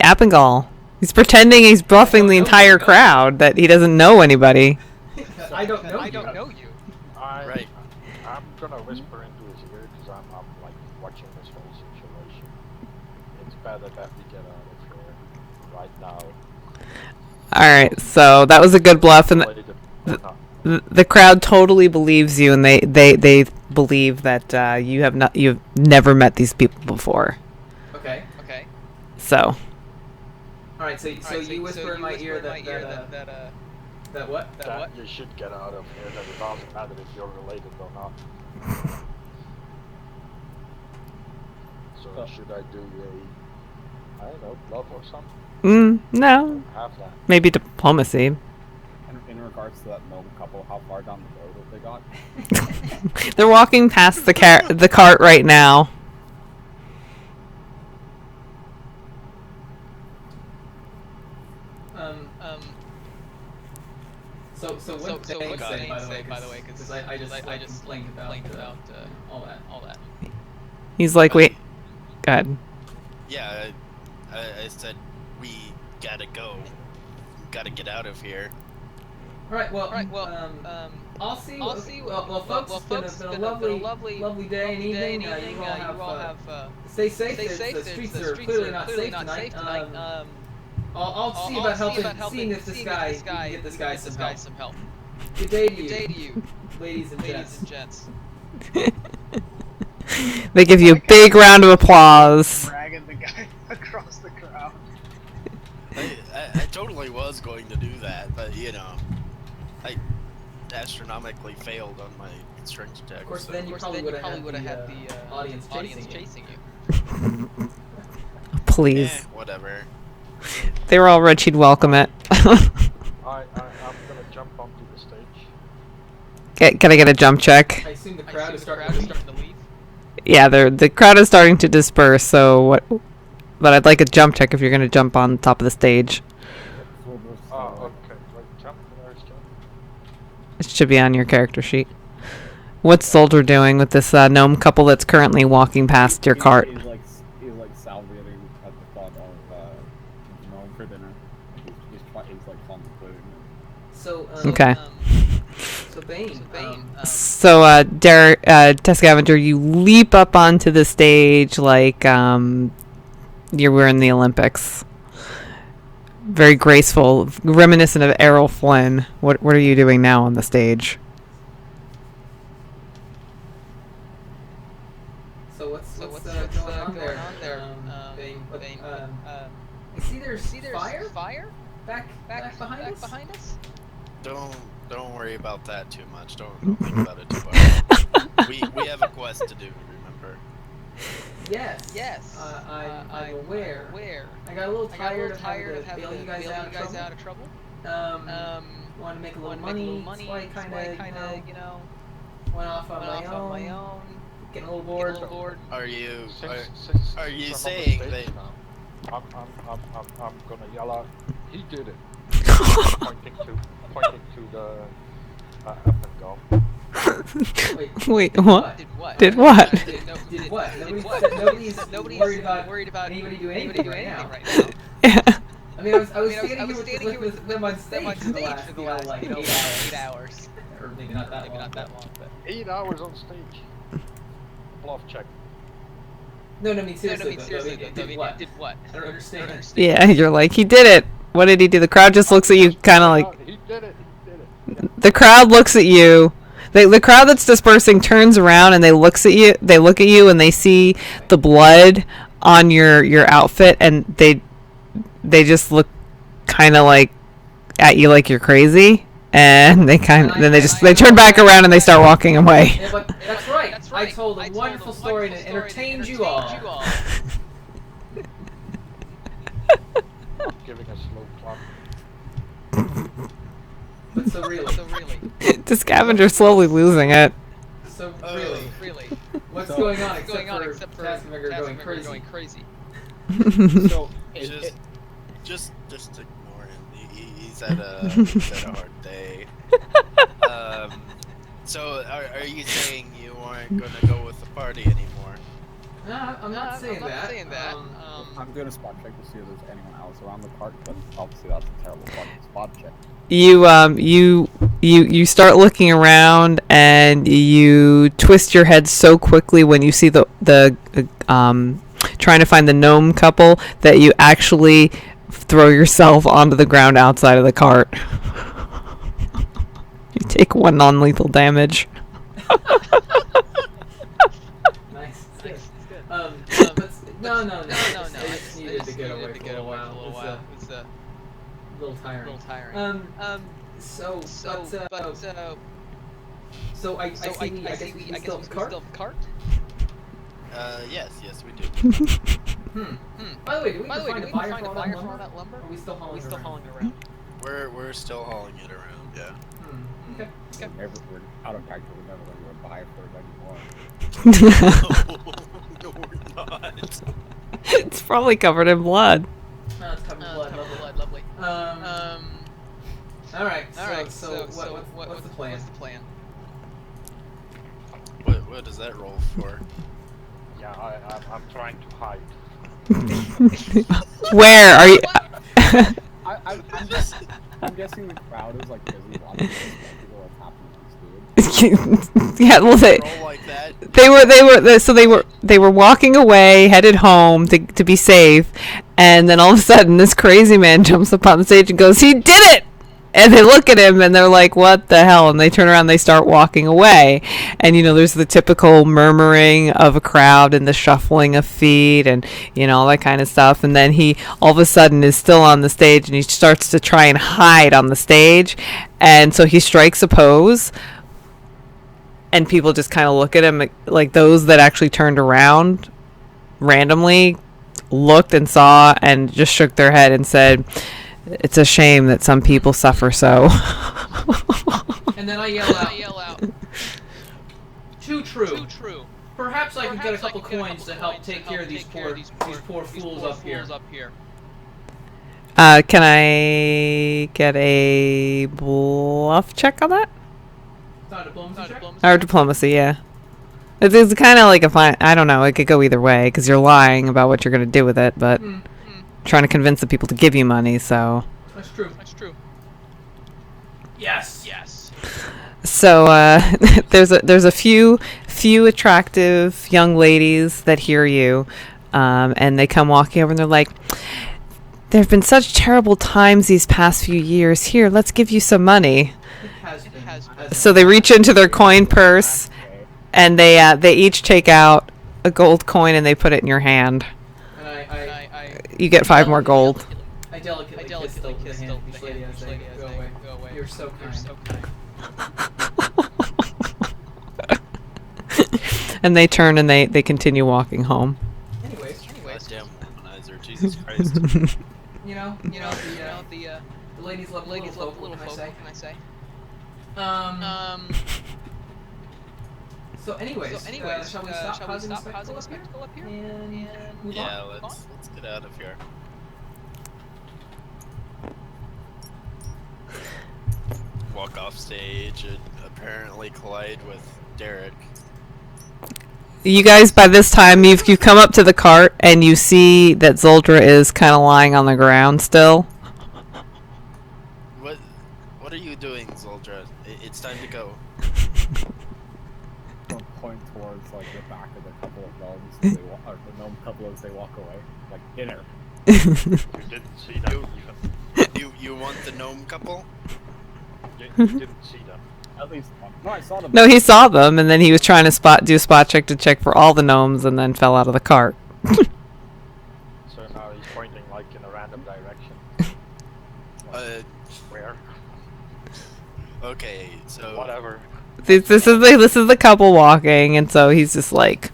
Appengal. He's pretending he's bluffing the entire crowd that he doesn't know anybody. I don't know you. Right. I'm gonna whisper into his ear because I'm like watching this whole situation. It's better that we get out of here right now. Alright, so that was a good bluff, and the crowd totally believes you, and they believe that you've never met these people before. Okay. So. Alright, so you whisper in my ear that what? That you should get out of here, that it doesn't matter if you're related or not. So should I do I don't know, bluff or something? No. Have that. Maybe diplomacy. In regards to that gnome couple, how far down the road have they got? They're walking past the cart right now. So what did they say, by the way? Because I just complained about all that. He's like, wait. Go ahead. Yeah, I said we gotta go. Gotta get out of here. Alright, well, I'll see. Well, folks, it's been a lovely day and evening. You all have stay safe. The streets are clearly not safe tonight. I'll see about seeing if this guy can get this guy some help. Good day to you, ladies and gents. They give you a big round of applause. Dragging the guy across the crowd. I totally was going to do that, but you know, I astronomically failed on my strength check. Of course, then you probably would have had the audience chasing you. Please. Whatever. They were all rich, he'd welcome it. I'm gonna jump onto the stage. Can I get a jump check? I assume the crowd is starting to leave. Yeah, the crowd is starting to disperse, so what? But I'd like a jump check if you're gonna jump on top of the stage. Oh, okay. Like jump, jump. It should be on your character sheet. What's Soldier doing with this gnome couple that's currently walking past your cart? He's like salivating at the thought of gnome for dinner. He's like contemplating. So okay. So Bane. So Tescavenger, you leap up onto the stage like we're in the Olympics. Very graceful, reminiscent of Errol Flynn. What are you doing now on the stage? So what's going on there? Bane. I see there's fire back behind us. Don't worry about that too much. Don't think about it too much. we have a quest to do, remember? Yes. I'm aware. I got a little tired of having to bail you guys out of trouble. Want to make a little money. So I kind of, went off on my own. Getting a little bored. Are you saying that? I'm gonna yell out. He did it. pointing to the Appengal. Wait, what? Did what? Did what? Nobody's worried about anybody doing anything right now. Yeah. I mean, I was standing here with them on stage for the last, 8 hours. Or maybe not that long, but 8 hours on stage. Bluff check. No, I mean seriously. Did what? I don't understand. Yeah, you're like, he did it. What did he do? The crowd just looks at you kind of like... He did it. The crowd looks at you. The crowd that's dispersing turns around and they look at you and they see the blood on your outfit, and they just look kind of like at you like you're crazy, and they turn back around and they start walking away. Yeah, but that's right. I told a wonderful story and it entertained you all. Giving a slow clap. But so really. The scavenger's slowly losing it. So really. What's going on except for Tasmander going crazy? So just ignore him. He's had a hard day. So are you saying you aren't gonna go with the party anymore? No, I'm not saying that. I'm doing a spot check to see if there's anyone else around the cart, but obviously that's a terrible fucking spot check. You start looking around and you twist your head so quickly when you see the trying to find the gnome couple that you actually throw yourself onto the ground outside of the cart. You take 1 non-lethal damage. Nice. It's good. No. I just needed to get away for a little while. It's a little tiring. So I guess we still have a cart? Yes, we do. By the way, do we find a buyer for all that lumber? Or are we still hauling around? We're still hauling it around, yeah. Okay. We're out of character. We're never going to buy for it anymore. No, we're not. It's probably covered in blood. No, it's covered in blood. Lovely. All right. So what's the plan? What does that roll for? Yeah, I'm trying to hide. Where are you? I'm guessing the crowd is like busy watching this, like, people are tapping this dude. Yeah, well, Roll like that. they were walking away, headed home to be safe, and then all of a sudden, this crazy man jumps up on the stage and goes, "He did it!" And they look at him and they're like, "What the hell?" And they turn around, and they start walking away, and there's the typical murmuring of a crowd and the shuffling of feet and all that kind of stuff. And then he all of a sudden is still on the stage and he starts to try and hide on the stage, and so he strikes a pose. And people just kind of look at him, like those that actually turned around randomly looked and saw and just shook their head and said, "It's a shame that some people suffer so." And then I yell out, Too true. Perhaps I can get a couple coins to help take care of these poor fools up here. Can I get a bluff check on that? Or diplomacy, yeah. It's kind of like I don't know, it could go either way, because you're lying about what you're going to do with it, but trying to convince the people to give you money, so... That's true. Yes. So, there's a few attractive young ladies that hear you, and they come walking over and they're like, "There have been such terrible times these past few years. Here, let's give you some money." So they reach into their coin purse, and they each take out a gold coin and they put it in your hand. And you get 5 more gold. I delicately kiss the hand of each lady and say, "Go away. You're so kind." And they turn and they continue walking home. Anyways, Damn womanizer, Jesus Christ. the ladies love little folk, what can I say? So anyways, shall we stop causing a spectacle up here? And move Yeah, on? let's get out of here. Walk off stage and apparently collide with Derek. You guys, by this time, you've come up to the cart and you see that Zoldra is kind of lying on the ground still. What are you doing, Zoldra? It's time to go. I'll point towards like the back of the couple of gnomes, or the gnome couple as they walk away, like dinner. You didn't see them even. You want the gnome couple? You didn't see them. At least one. No, I saw them. No, he saw them, and then he was trying to do a spot check to check for all the gnomes, and then fell out of the cart. So now he's pointing like in a random direction. Where? Okay, so Whatever. This is the couple walking, and so he's just like,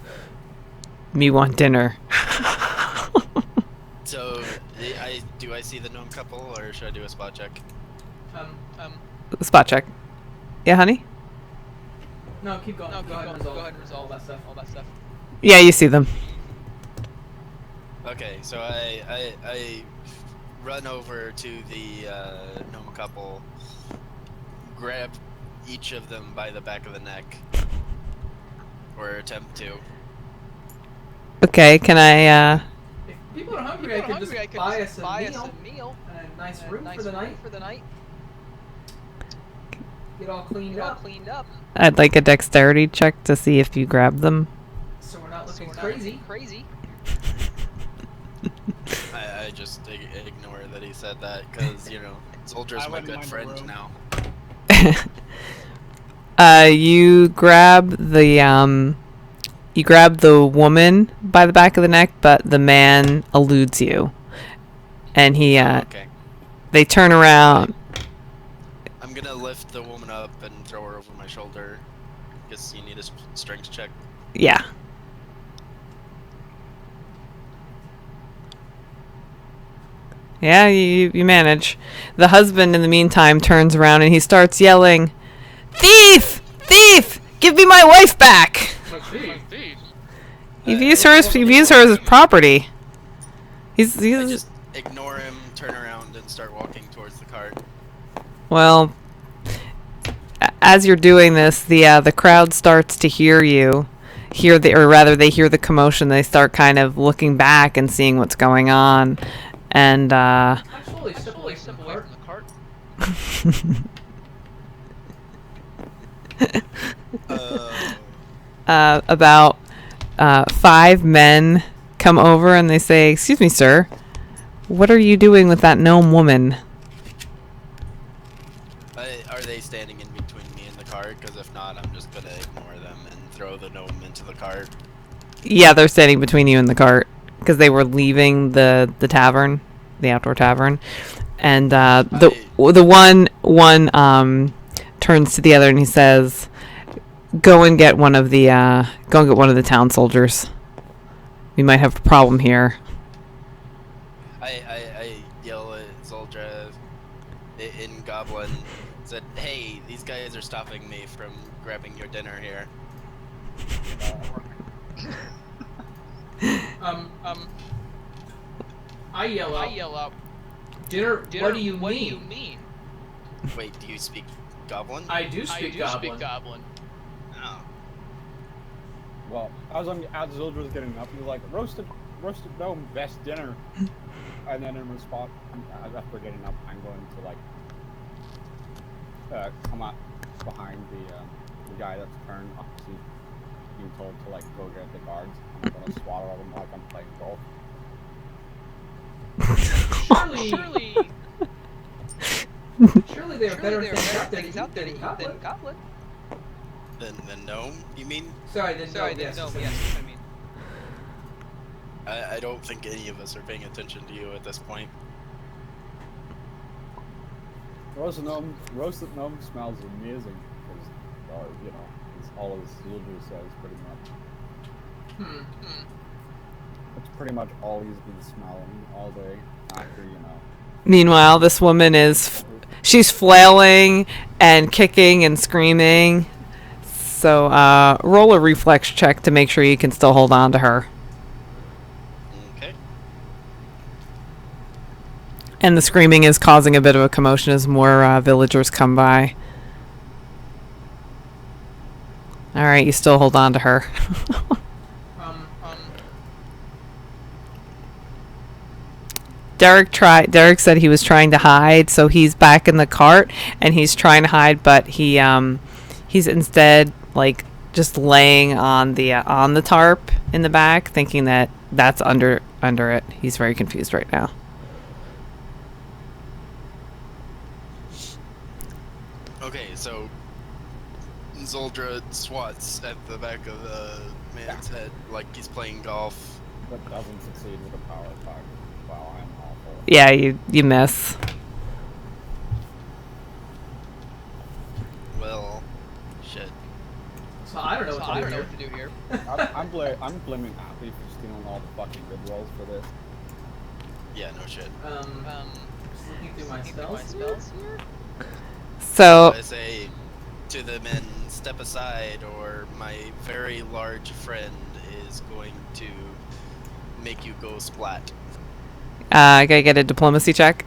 "Me want dinner." So do I see the gnome couple, or should I do a spot check? Spot check. Yeah, honey? No, keep going. Go ahead and resolve all that stuff. Yeah, you see them. Okay, so I run over to the gnome couple, grab each of them by the back of the neck, or attempt to. Okay, can I, If people are hungry, I could just buy us a meal and a nice room for the night. Get all cleaned up. I'd like a dexterity check to see if you grab them. So we're not looking crazy. I just ignore that he said that because, you know, Soldier's my good friend now. You grab the woman by the back of the neck, but the man eludes you. And Okay. they turn around. I'm gonna lift the woman up and throw her over my shoulder. Guess you need a strength check. Yeah. Yeah, you manage. The husband, in the meantime, turns around and he starts yelling, "Thief! Thief! Give me my wife back!" You've used her as property. I just ignore him, turn around, and start walking towards the cart. Well, as you're doing this, the crowd starts to hear you. They hear the commotion. They start kind of looking back and seeing what's going on. And Actually, step away from the cart. about 5 men come over and they say, "Excuse me, sir, what are you doing with that gnome woman?" Are they standing in between me and the cart? Because if not, I'm just gonna ignore them and throw the gnome into the cart. Yeah, they're standing between you and the cart because they were leaving the tavern, the outdoor tavern, and the one turns to the other and he says, "Go and get one of the town soldiers. We might have a problem here." I yell at Zoldra in Goblin, said, "Hey, these guys are stopping me from grabbing your dinner here." I yell out. Dinner? What do you mean? Wait, do you speak Goblin? I do speak Goblin. Oh. Well, as Zildra was getting up, he was like, roasted gnome, best dinner. And then in response, after getting up, I'm going to come up behind the guy that's turned, obviously being told to go get the guards. I'm gonna swallow them like I'm playing golf. Surely there are better things out there than Goblin. Than gnome, you mean? Sorry, then gnome, yes. I mean. I don't think any of us are paying attention to you at this point. Roasted gnome smells amazing because, it's all as Zildra says pretty much. That's pretty much all he's been smelling all day after, Meanwhile, this woman she's flailing and kicking and screaming. So roll a reflex check to make sure you can still hold on to her. Okay. And the screaming is causing a bit of a commotion as more villagers come by. All right, you still hold on to her. Derek said he was trying to hide, so he's back in the cart and he's trying to hide, but he's instead just laying on the tarp in the back, thinking that that's under it. He's very confused right now. Okay, so Zoldra swats at the back of the man's head like he's playing golf. But doesn't succeed with a power attack. Wow, I'm awful. Yeah, you miss. Well, shit. So I don't know what to do here. I'm blaming Happy for stealing all the fucking good rolls for this. Yeah, no shit. Just looking through my spells here. So I say to the men, step aside or my very large friend is going to make you go splat. I gotta get a diplomacy check.